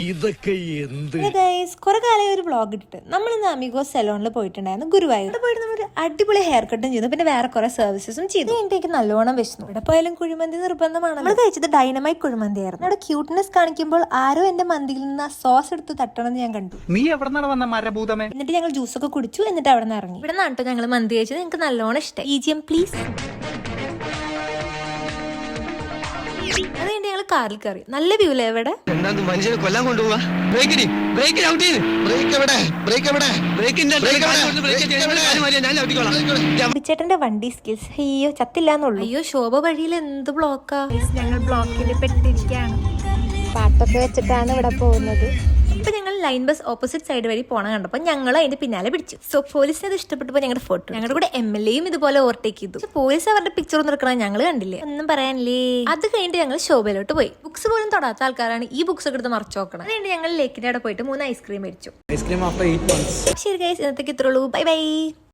ഇതൊക്കെ എന്ത് കുറെ കാലം ഒരു വ്ളോഗ് ഇട്ടിട്ട് നമ്മൾ ഇന്ന് അമിഗോ സെലോണിൽ പോയിട്ടുണ്ടായിരുന്നു. ഗുരുവായൂർ പോയിട്ട് നമ്മളൊരു അടിപൊളി ഹെയർ കട്ടും ചെയ്തു, പിന്നെ വേറെ കുറെ സർവീസസും ചെയ്തു. എനിക്ക് നല്ലോണം വിശന്നു. ഇവിടെ പോയാലും കുഴിമന്തി നിർബന്ധമാണ്. നമ്മൾ കഴിച്ചത് ഡൈനമൈറ്റ് കുഴിമന്തി ആയിരുന്നു. അവിടെ ക്യൂട്ട്നെസ് കാണിക്കുമ്പോൾ ആരോ എന്റെ മന്തിയിൽ നിന്ന് ആ സോസ് എടുത്ത് തട്ടണം ഞാൻ കണ്ടു. നീ എവിടെ വന്ന മരഭൂതമേ? എന്നിട്ട് ഞങ്ങൾ ജ്യൂസൊക്കെ കുടിച്ചു. എന്നിട്ട് അവിടെ നിന്ന് ഇറങ്ങി. ഇവിടെ നാട്ടോ ഞങ്ങൾ മന്തി കഴിച്ചത് എനിക്ക് നല്ലോണം ഇഷ്ടം. EGM please. അതുകൊണ്ട് ഞങ്ങൾ കാറിൽ കയറി. നല്ല വ്യൂ അല്ലേ ഇവിടെ? മനുഷ്യനെ കൊല്ലാൻ കൊണ്ടുപോവാ. ചേട്ടന്റെ വണ്ടി സ്കിൽസ്. അയ്യോ ചത്തില്ലാന്നുള്ളൂ. അയ്യോ ശോഭ വഴിയിൽ എന്ത് ബ്ലോക്കാ. ഞങ്ങൾ ബ്ലോക്കിൽ പെട്ടിരിക്കുകയാണ്. പാട്ടൊക്കെ വെച്ചിട്ടാണ് ഇവിടെ പോകുന്നത്. ഇപ്പൊ ഞങ്ങൾ ലൈൻ ബസ് ഓപ്പോസിറ്റ് സൈഡ് വഴി പോണ കണ്ടപ്പോൾ ഞങ്ങൾ അതിന്റെ പിന്നാലെ പിടിച്ചു. സോ പോലീസിന് അത് ഇഷ്ടപ്പെട്ടപ്പോൾ ഞങ്ങളുടെ ഫോട്ടോ, ഞങ്ങളുടെ കൂടെ MLA-യും ഇതുപോലെ ഓവർടേക്ക് ചെയ്തു. പക്ഷെ പോലീസ് അവരുടെ പിക്ചർ ഒന്നും എടുക്കണം ഞങ്ങൾ കണ്ടില്ലേ, ഒന്നും പറയാനില്ലേ. അത് കഴിഞ്ഞിട്ട് ഞങ്ങൾ ശോഭയിലോട്ട് പോയി. ബുക്സ് പോലും തൊടാത്ത ആൾക്കാരാണ് ഈ ബുക്സ് ഒക്കെ എടുത്ത് മറച്ചു നോക്കണം. അതുകൊണ്ട് ഞങ്ങൾ ലേക്കിന്റെ അവിടെ പോയിട്ട് 3 ഐസ്ക്രീം മേടിച്ചു. Ice cream after 8 months. ശരി ഗൈസ്, ഇന്നത്തേക്ക് ഇത്രയുള്ളൂ. Bye by.